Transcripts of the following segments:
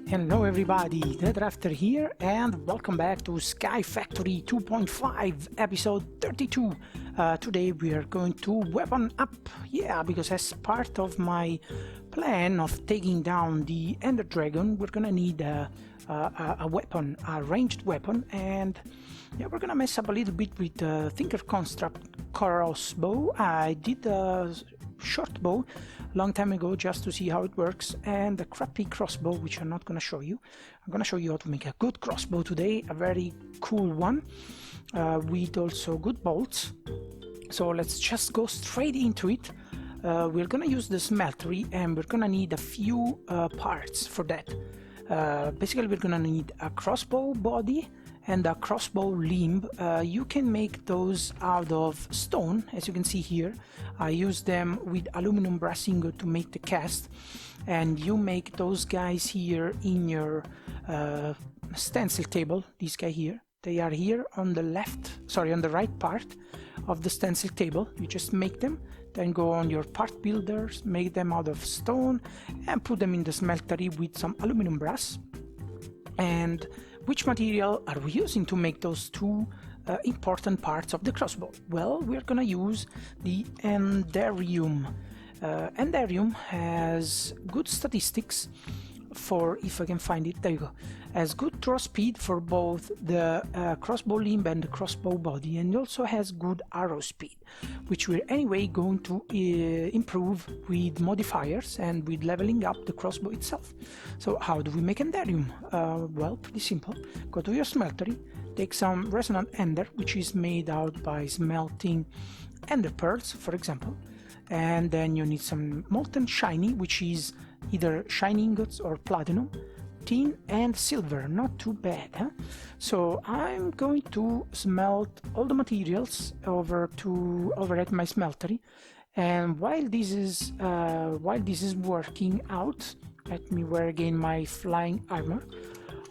Hello everybody, the Drafter here, and welcome back to SkyFactory 2.5 episode 32. Today we are going to weapon up, because as part of my plan of taking down the Ender Dragon, we're gonna need a weapon, a ranged weapon, and we're gonna mess up a little bit with the Thinker Construct Crossbow. I did a short bow long time ago just to see how it works, and a crappy crossbow which I'm not gonna show you. I'm gonna show you how to make a good crossbow today, a very cool one, with also good bolts. So let's just go straight into it. We're gonna use the smeltery, and we're gonna need a few parts for that. Basically we're gonna need a crossbow body and a crossbow limb. You can make those out of stone, as you can see here. I use them with aluminum brass ingot to make the cast, and you make those guys here in your stencil table. This guy here, they are here on the on the right part of the stencil table. You just make them, then go on your part builders, make them out of stone, and put them in the smeltery with some aluminum brass. And which material are we using to make those two important parts of the crossbow? Well, we're gonna use the Enderium. Enderium has good statistics for, if I can find it, there you go, has good draw speed for both the crossbow limb and the crossbow body, and also has good arrow speed, which we're anyway going to improve with modifiers and with leveling up the crossbow itself. So how do we make Enderium? Well, pretty simple. Go to your smeltery, take some resonant ender, which is made out by smelting ender pearls, for example, and then you need some molten shiny, which is either shiny ingots or platinum, tin and silver. Not too bad, huh? So I'm going to smelt all the materials over at my smeltery, and while this is working out, let me wear again my flying armor.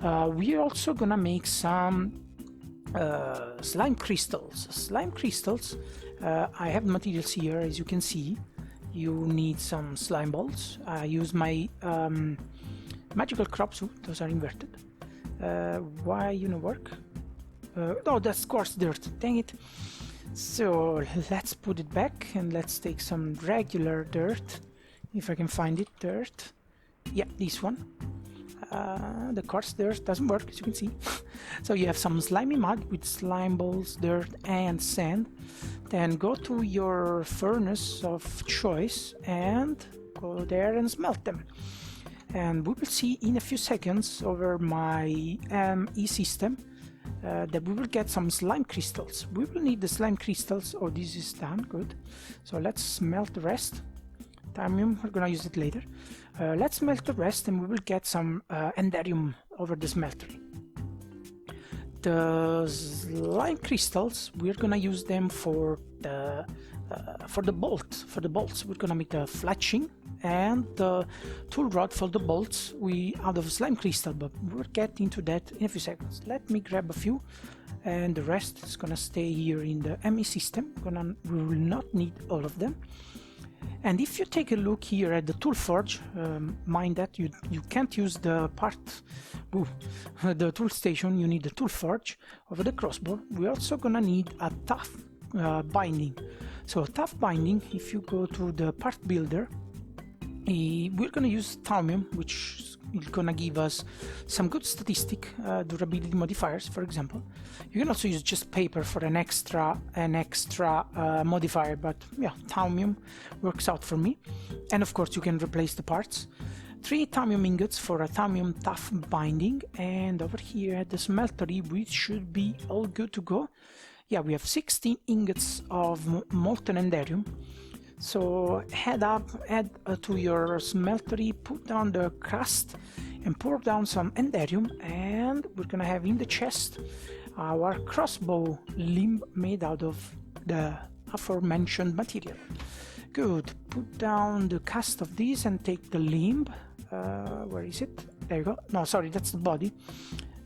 We're also gonna make some slime crystals. I have materials here, as you can see. You need some slime balls. I use my magical crops. Those are inverted. Why you know work? No, that's quartz dirt. Dang it. So let's put it back, and let's take some regular dirt, if I can find it. Dirt. Yeah, this one. The quartz dirt doesn't work, as you can see. So you have some slimy mud with slime balls, dirt and sand. Then go to your furnace of choice and go there and smelt them. And we will see in a few seconds over my ME system that we will get some slime crystals. We will need the slime crystals. Oh, this is done, good. So let's smelt the rest. Thaumium, we're gonna use it later. Let's smelt the rest, and we will get some Enderium over the smeltery. The slime crystals, we're gonna use them for the bolts. We're gonna make the fletching, and the tool rod for the bolts out of slime crystal, but we'll get into that in a few seconds. Let me grab a few, and the rest is gonna stay here in the ME system. We will not need all of them. And if you take a look here at the tool forge, mind that you can't use the the tool station. You need the tool forge over the crossbow. We're also gonna need a tough binding. So tough binding, if you go to the part builder, we're gonna use Thaumium, which is gonna give us some good statistic durability modifiers. For example, you can also use just paper for an extra modifier, but yeah, Thaumium works out for me. And of course you can replace the parts. 3 Thaumium ingots for a Thaumium tough binding, and over here at the smeltery we should be all good to go. Yeah, we have 16 ingots of molten Enderium. So head to your smeltery, put down the crust, and pour down some Enderium, and we're gonna have in the chest our crossbow limb made out of the aforementioned material. Good. Put down the cast of this and take the limb. Where is it? There you go. No, sorry, that's the body.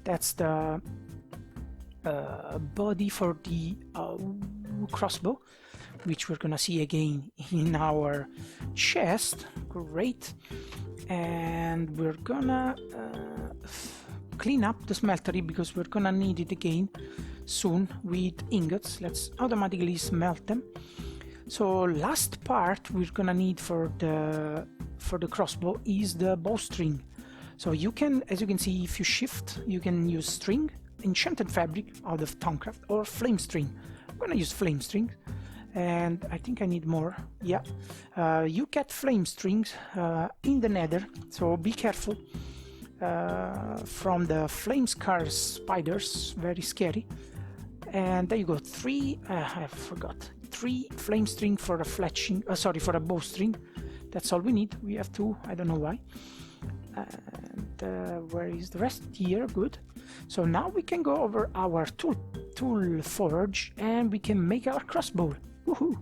That's the body for the crossbow. which we're gonna see again in our chest. Great. And we're gonna clean up the smeltery because we're gonna need it again soon with ingots. Let's automatically smelt them. So last part we're gonna need for the crossbow is the bowstring. So you can, as you can see, if you shift, you can use string, enchanted fabric out of Thaumcraft, or flame string. I'm gonna use flame string, and I think I need more. Yeah, you get flame strings in the nether, so be careful from the flame scar spiders, very scary. And there you go, I forgot, 3 flame string for a fletching, for a bowstring. That's all we need. We have 2, I don't know why. And where is the rest? Here, good. So now we can go over our tool forge and we can make our crossbow. Woohoo!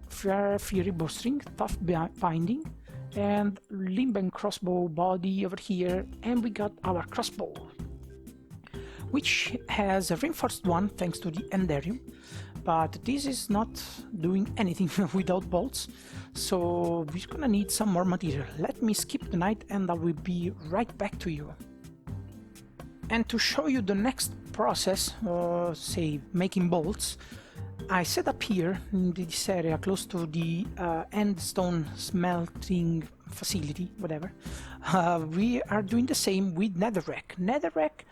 Fiery bowstring, tough binding, and limb and crossbow body over here, and we got our crossbow, which has a reinforced one thanks to the Enderium, but this is not doing anything without bolts, so we're gonna need some more material. Let me skip the night and I will be right back to you. And to show you the next process, say making bolts, I set up here in this area close to the endstone smelting facility, whatever. We are doing the same with netherrack. Netherrack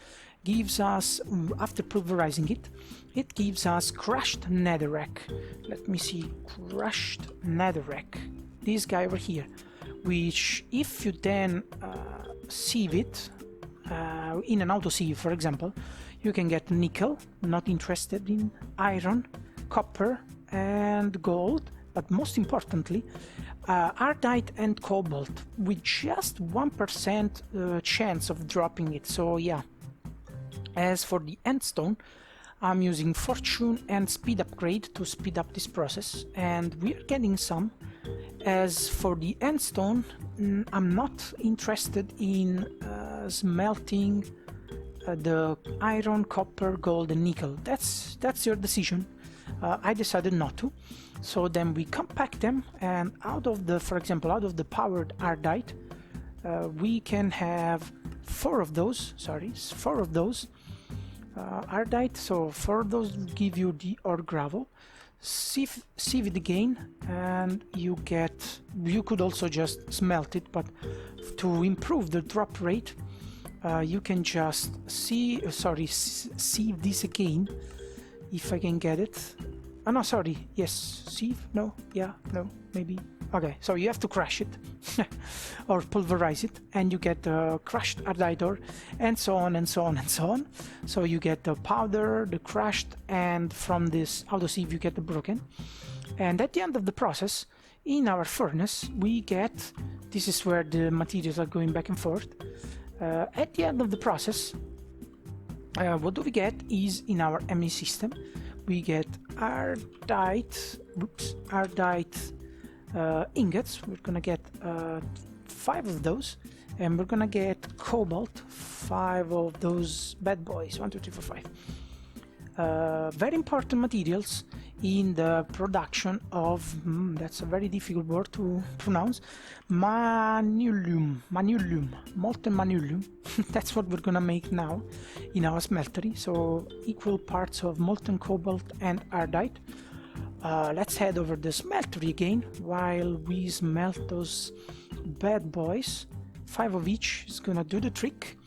gives us, after pulverizing it, it gives us crushed netherrack. Let me see, crushed netherrack. This guy over here, which if you then sieve it in an auto sieve, for example, you can get nickel, not interested in iron, copper and gold, but most importantly ardite and cobalt with just 1% chance of dropping it. So yeah, as for the endstone, I'm using fortune and speed upgrade to speed up this process, and we're getting some. As for the endstone, I'm not interested in smelting the iron, copper, gold and nickel. That's your decision. I decided not to. So then we compact them, and out of the, for example, out of the powered ardite, we can have 4 of those. Sorry, 4 of those ardite. So 4 of those give you the ore gravel. Sieve it again, and you get. You could also just smelt it, but to improve the drop rate, you can just sieve this again. If I can get it. Oh no, sorry, yes, sieve, no, yeah, no, maybe. Okay, so you have to crush it or pulverize it, and you get the crushed ardite ore, and so on and so on and so on. So you get the powder, the crushed, and from this auto sieve you get the broken. And at the end of the process, in our furnace, we get, this is where the materials are going back and forth. At the end of the process, what do we get is, in our ME system, we get ardite ingots. We're gonna get 5 of those, and we're gonna get cobalt, 5 of those bad boys. 1, 2, 3, 4, 5. Very important materials in the production of, that's a very difficult word to pronounce, Manyullyn, molten Manyullyn. That's what we're gonna make now in our smeltery. So equal parts of molten cobalt and ardite. Let's head over the smeltery again while we smelt those bad boys. 5 of each is gonna do the trick.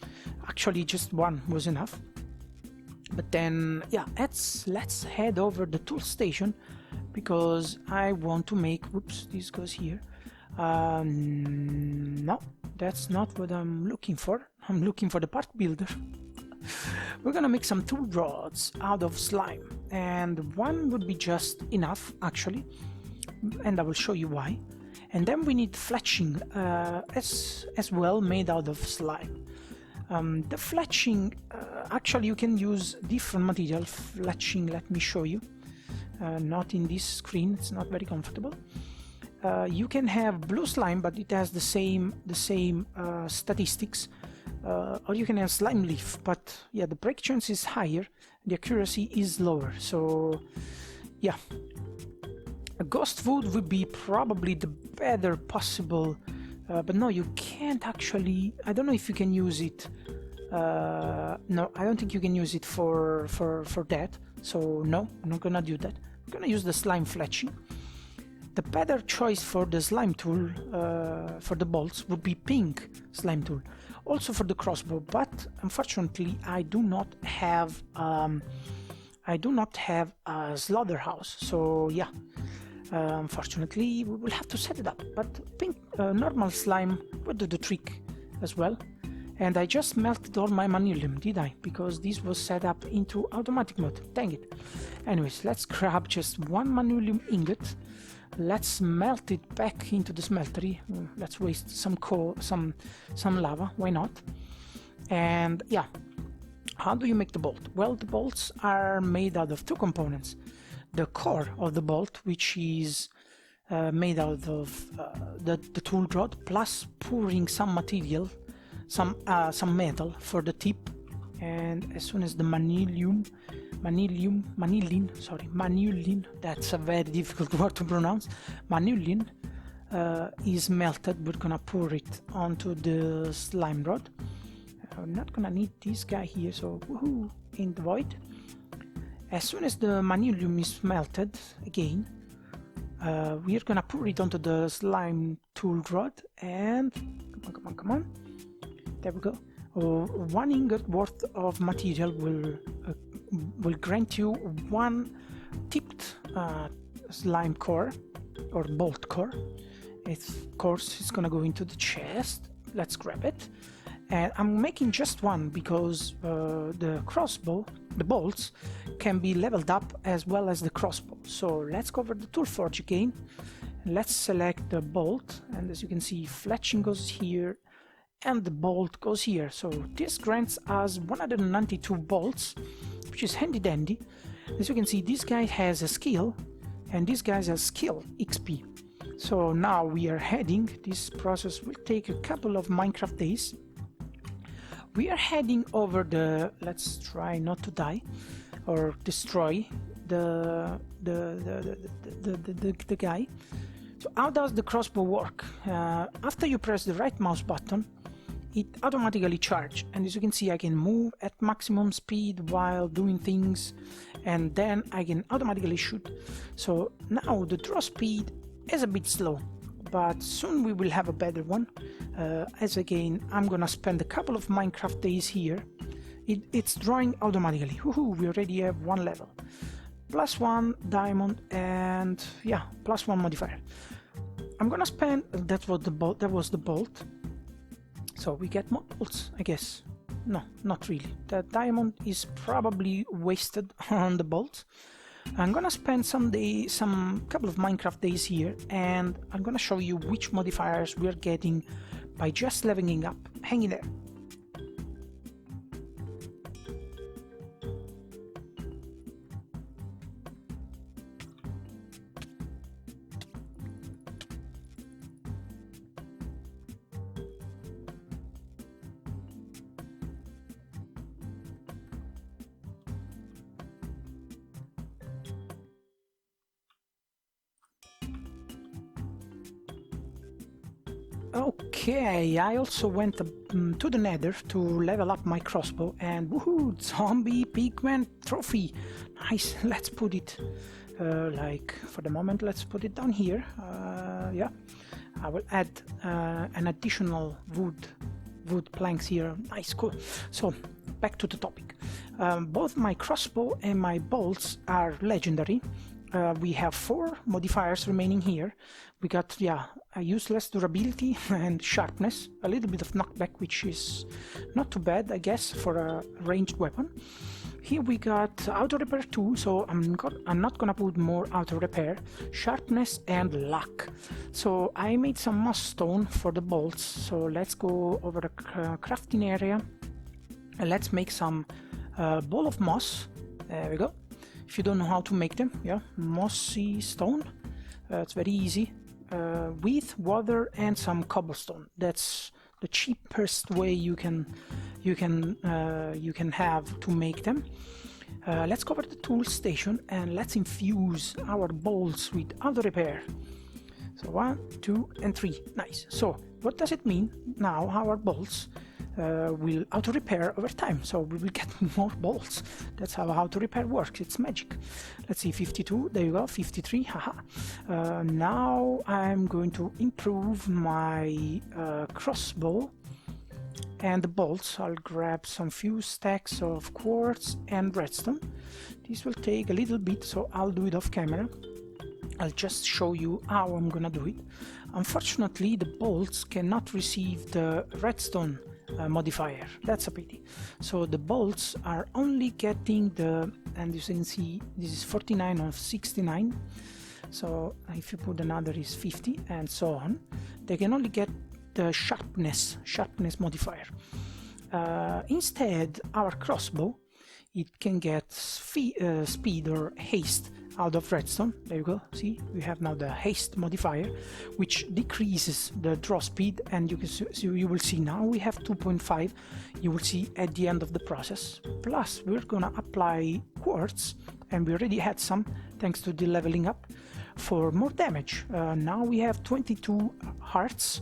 Actually, just 1 was enough. But then, yeah, let's head over the tool station, because I want to make, whoops, this goes here. No, that's not what I'm looking for. I'm looking for the part builder. We're gonna make some tool rods out of slime, and 1 would be just enough, actually, and I will show you why. And then we need fletching as well, made out of slime. The fletching, actually you can use different material fletching. Let me show you. Not in this screen, it's not very comfortable. You can have blue slime, but it has the same statistics, or you can have slime leaf, but yeah, the break chance is higher, the accuracy is lower. So yeah, A ghost wood would be probably the better possible, but no, you can't actually. I don't know if you can use it. No, I don't think you can use it for that. So no, I'm not gonna do that. I'm gonna use the slime fletching. The better choice for the slime tool for the bolts would be pink slime tool. Also for the crossbow, but unfortunately I do not have a slaughterhouse. So yeah, unfortunately we will have to set it up. But pink normal slime would do the trick as well. And I just melted all my Manyullyn, did I? Because this was set up into automatic mode. Dang it. Anyways, let's grab just one Manyullyn ingot. Let's melt it back into the smeltery. Let's waste some coal, some lava. Why not? And yeah, how do you make the bolt? Well, the bolts are made out of two components: the core of the bolt, which is made out of the tool rod, plus pouring some material, some metal for the tip. And as soon as the Manyullyn, that's a very difficult word to pronounce, Manyullyn is melted, we're gonna pour it onto the slime rod. I'm not gonna need this guy here, so woohoo, in the void. As soon as the Manyullyn is melted again, we're gonna pour it onto the slime tool rod, and come on, there we go. 1 ingot worth of material will grant you 1 tipped slime core or bolt core. Of course, it's gonna go into the chest. Let's grab it. And I'm making just 1 because the crossbow, the bolts, can be leveled up as well as the crossbow. So let's go over the tool forge again. Let's select the bolt, and as you can see, fletching goes here and the bolt goes here. So this grants us 192 bolts, which is handy dandy. As you can see, this guy has a skill and this guy has a skill XP. So now we are heading, this process will take a couple of Minecraft days. We are heading over the, let's try not to die or destroy the guy. So how does the crossbow work? After you press the right mouse button, it automatically charges, and as you can see, I can move at maximum speed while doing things, and then I can automatically shoot. So now the draw speed is a bit slow, but soon we will have a better one. As again, I'm gonna spend a couple of Minecraft days here. It's drawing automatically. Woohoo, we already have 1 level. +1 diamond, and yeah, +1 modifier. I'm gonna spend, that was the bolt. So we get more bolts, I guess. No, not really. The diamond is probably wasted on the bolts. I'm gonna spend some couple of Minecraft days here, and I'm gonna show you which modifiers we're getting by just leveling up. Hang in there. Okay, I also went to the nether to level up my crossbow, and woohoo, zombie pigment trophy. Nice, let's put it like for the moment, let's put it down here. Yeah, I will add an additional wood planks here. Nice, cool. So back to the topic. Both my crossbow and my bolts are legendary. We have 4 modifiers remaining here. We got, yeah, a useless durability and sharpness, a little bit of knockback, which is not too bad, I guess, for a ranged weapon. Here we got auto repair 2, so I'm not gonna put more auto repair, sharpness and luck. So I made some moss stone for the bolts. So let's go over the crafting area and let's make some ball of moss. There we go. If you don't know how to make them, yeah, mossy stone, it's very easy. With water and some cobblestone. That's the cheapest way you can have to make them. let's cover the tool station and let's infuse our bolts with auto repair. So 1, 2, and 3. Nice. So what does it mean? Now our bolts will auto repair over time, so we will get more bolts. That's how auto repair works. It's magic. Let's see, 52. There you go. 53. Haha. Now I'm going to improve my crossbow and the bolts. I'll grab some few stacks of quartz and redstone. This will take a little bit, so I'll do it off camera. I'll just show you how I'm gonna do it. Unfortunately, the bolts cannot receive the redstone modifier. That's a pity. So the bolts are only getting the, and you can see this is 49 of 69. So if you put another is 50 and so on. They can only get the sharpness modifier. Instead, our crossbow, it can get speed or haste out of redstone. There you go. See, we have now the haste modifier, which decreases the draw speed, and you will see now we have 2.5. You will see at the end of the process. Plus, we're gonna apply quartz, and we already had some thanks to the leveling up for more damage. Now we have 22 hearts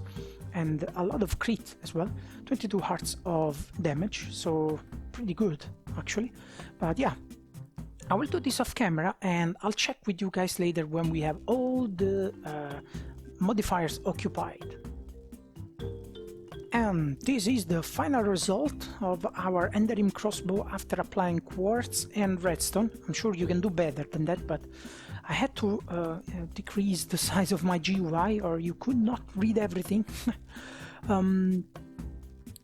and a lot of crit as well. 22 hearts of damage, so pretty good actually. But yeah, I will do this off camera and I'll check with you guys later when we have all the modifiers occupied. And this is the final result of our Enderium crossbow after applying quartz and redstone. I'm sure you can do better than that, but I had to decrease the size of my GUI or you could not read everything.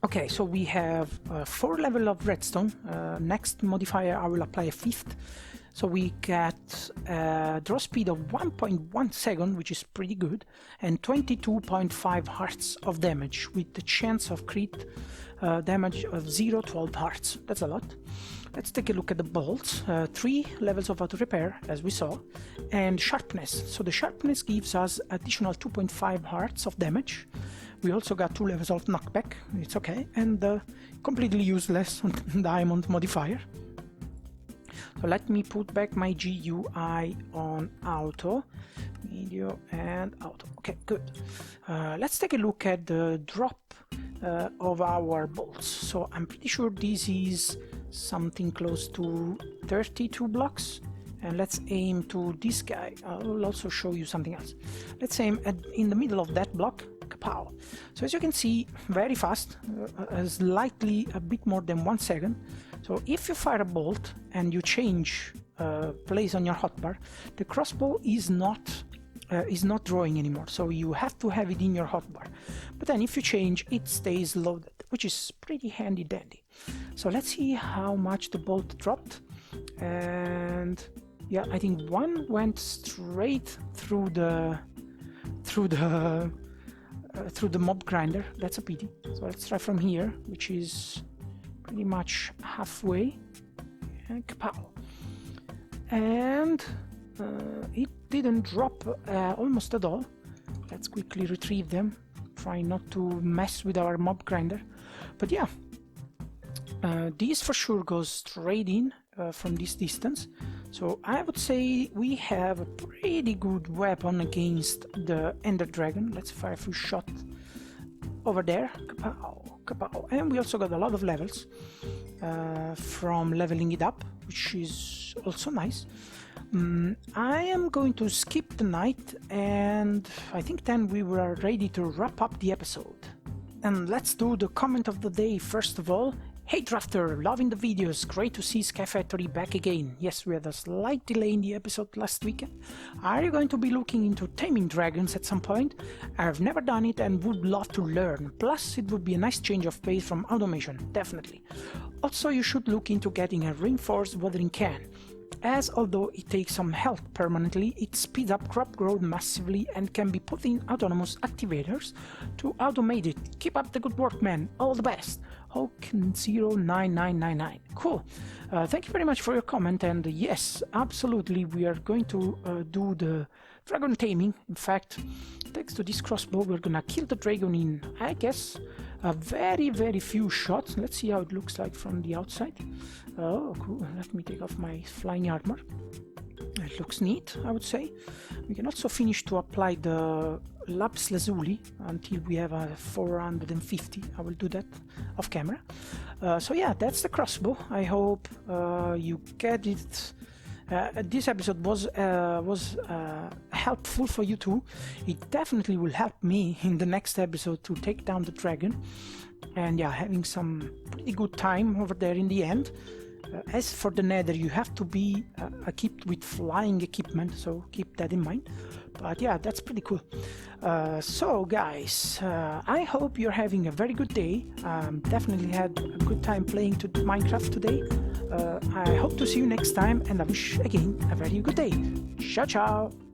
Okay, so we have 4 levels of redstone. Next modifier I will apply a 5th. So we get a draw speed of 1.1 second, which is pretty good, and 22.5 hearts of damage with the chance of crit damage of 0.12 hearts. That's a lot. Let's take a look at the bolts. 3 levels of auto repair, as we saw, and sharpness. So the sharpness gives us additional 2.5 hearts of damage. We also got 2 levels of knockback. It's okay, and completely useless diamond modifier. So let me put back my GUI on auto, video and auto. Okay, good. Let's take a look at the drop of our bolts. So I'm pretty sure this is something close to 32 blocks. And let's aim to this guy. I'll also show you something else. Let's aim in the middle of that block. Kapow. So as you can see, very fast, slightly a bit more than 1 second. So if you fire a bolt and you change place on your hotbar, the crossbow is not drawing anymore. So you have to have it in your hotbar. But then if you change, it stays loaded, which is pretty handy dandy. So let's see how much the bolt dropped. And yeah, I think one went straight through the mob grinder. That's a pity. So let's try from here, which is pretty much halfway. And kapow. And it didn't drop almost at all. Let's quickly retrieve them. Try not to mess with our mob grinder. But yeah, this for sure goes straight in from this distance. So I would say we have a pretty good weapon against the Ender Dragon. Let's fire a few shots over there. Kapow, kapow. And we also got a lot of levels from leveling it up, which is also nice. I am going to skip the night, and I think then we were ready to wrap up the episode. And let's do the comment of the day first of all. Hey Drafter, loving the videos, great to see SkyFactory back again. Yes, we had a slight delay in the episode last weekend. Are you going to be looking into taming dragons at some point? I've never done it and would love to learn. Plus, it would be a nice change of pace from automation, definitely. Also, you should look into getting a reinforced watering can, as although it takes some health permanently, it speeds up crop growth massively and can be put in autonomous activators to automate it. Keep up the good work, man. All the best. Hulk09999. Cool. Thank you very much for your comment, and yes, absolutely, we are going to do the dragon taming. In fact, thanks to this crossbow, we're gonna kill the dragon in, I guess, very few shots. Let's see how it looks like from the outside. Oh, cool. Let me take off my flying armor. It looks neat, I would say. We can also finish to apply the lapis lazuli until we have a 450. I will do that off camera. So yeah, that's the crossbow. I hope you get it. This episode was helpful for you too. It definitely will help me in the next episode to take down the dragon. And yeah, having some pretty good time over there in the end. As for the nether, you have to be equipped with flying equipment, so keep that in mind. But yeah, that's pretty cool. So guys, I hope you're having a very good day. Definitely had a good time playing to Minecraft today. I hope to see you next time, and I wish again a very good day. Ciao ciao.